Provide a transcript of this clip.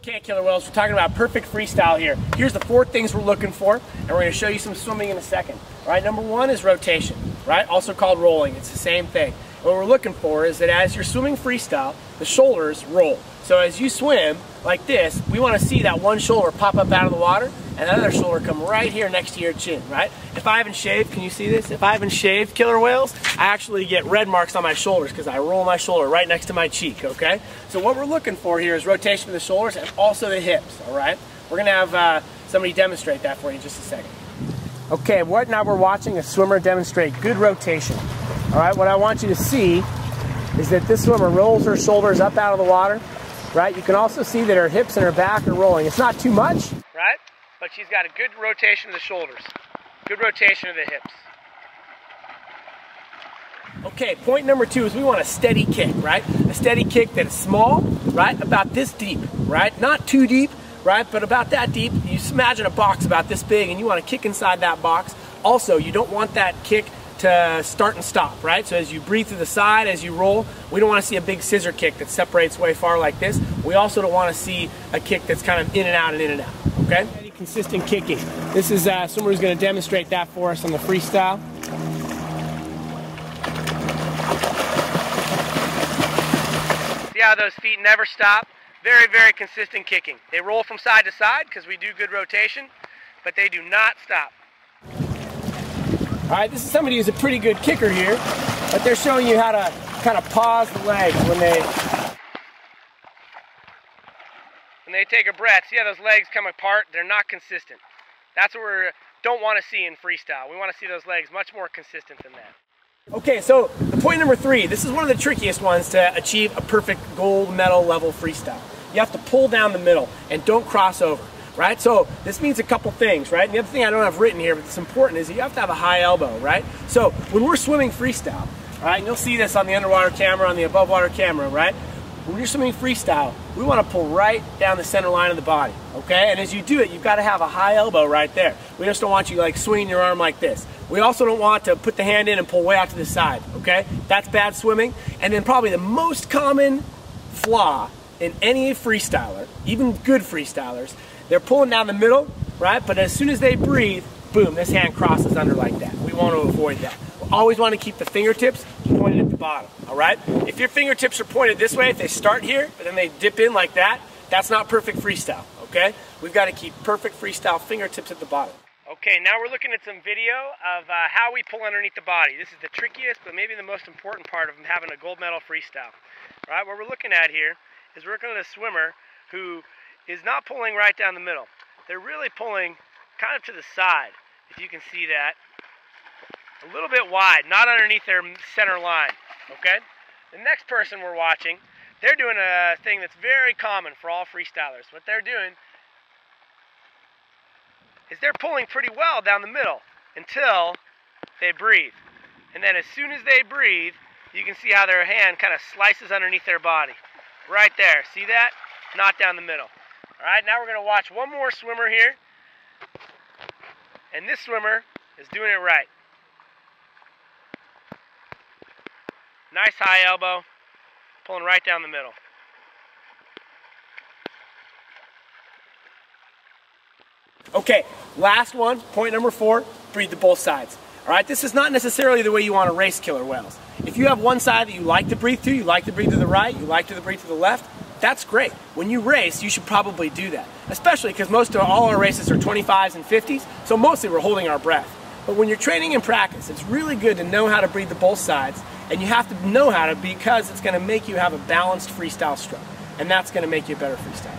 Okay, Killer Whales, we're talking about perfect freestyle here. Here's the 4 things we're looking for, and we're going to show you some swimming in a second. All right, number 1 is rotation, right? Also called rolling. It's the same thing. What we're looking for is that as you're swimming freestyle, the shoulders roll. So as you swim like this, we want to see that one shoulder pop up out of the water and that other shoulder come right here next to your chin, right? If I haven't shaved, can you see this? If I haven't shaved, Killer Whales, I actually get red marks on my shoulders because I roll my shoulder right next to my cheek, okay? So what we're looking for here is rotation of the shoulders and also the hips, all right? We're going to have somebody demonstrate that for you in just a second. Okay, now we're watching a swimmer demonstrate good rotation. All right, what I want you to see is that this swimmer rolls her shoulders up out of the water, right? You can also see that her hips and her back are rolling. It's not too much, right? But she's got a good rotation of the shoulders, good rotation of the hips. Okay, point number 2 is we want a steady kick, right? A steady kick that is small, right? About this deep, right? Not too deep, right? But about that deep. You just imagine a box about this big and you want to kick inside that box. Also, you don't want that kick to start and stop, right? So as you breathe through the side, as you roll, we don't want to see a big scissor kick that separates way far like this. We also don't want to see a kick that's kind of in and out and in and out, okay? Consistent kicking. This is someone who's going to demonstrate that for us on the freestyle. See how those feet never stop? Very, very consistent kicking. They roll from side to side because we do good rotation, but they do not stop. All right, this is somebody who's a pretty good kicker here, but they're showing you how to kind of pause the legs when they take a breath. See how those legs come apart? They're not consistent. That's what we don't want to see in freestyle. We want to see those legs much more consistent than that. Okay, so the point number 3, this is one of the trickiest ones to achieve a perfect gold medal level freestyle. You have to pull down the middle and don't cross over. Right? So this means a couple things, right? And the other thing I don't have written here, but it's important, is you have to have a high elbow, right? So when we're swimming freestyle, right, and you'll see this on the underwater camera, on the above water camera, right? When you're swimming freestyle, we want to pull right down the center line of the body, okay? And as you do it, you've got to have a high elbow right there. We just don't want you like swinging your arm like this. We also don't want to put the hand in and pull way out to the side, okay? That's bad swimming. And then probably the most common flaw in any freestyler, even good freestylers, they're pulling down the middle, right? But as soon as they breathe, boom, this hand crosses under like that. We want to avoid that. We always want to keep the fingertips pointed at the bottom, all right? If your fingertips are pointed this way, if they start here, but then they dip in like that, that's not perfect freestyle, okay? We've got to keep perfect freestyle fingertips at the bottom. Okay, now we're looking at some video of how we pull underneath the body. This is the trickiest, but maybe the most important part of having a gold medal freestyle. All right, what we're looking at here is we're looking at a swimmer who is not pulling right down the middle. They're really pulling kind of to the side, if you can see that. A little bit wide, not underneath their center line, okay? The next person we're watching, they're doing a thing that's very common for all freestylers. What they're doing is they're pulling pretty well down the middle until they breathe. And then as soon as they breathe, you can see how their hand kind of slices underneath their body. Right there, see that? Not down the middle. All right, now we're going to watch one more swimmer here. And this swimmer is doing it right. Nice high elbow, pulling right down the middle. Okay, last one, point number 4, breathe to both sides. All right, this is not necessarily the way you want to race Killer Whales. If you have one side that you like to breathe to, you like to breathe to the right, you like to breathe to the left, that's great. When you race, you should probably do that, especially because all our races are 25s and 50s, so mostly we're holding our breath. But when you're training in practice, it's really good to know how to breathe to both sides, and you have to know how to because it's going to make you have a balanced freestyle stroke, and that's going to make you a better freestyler.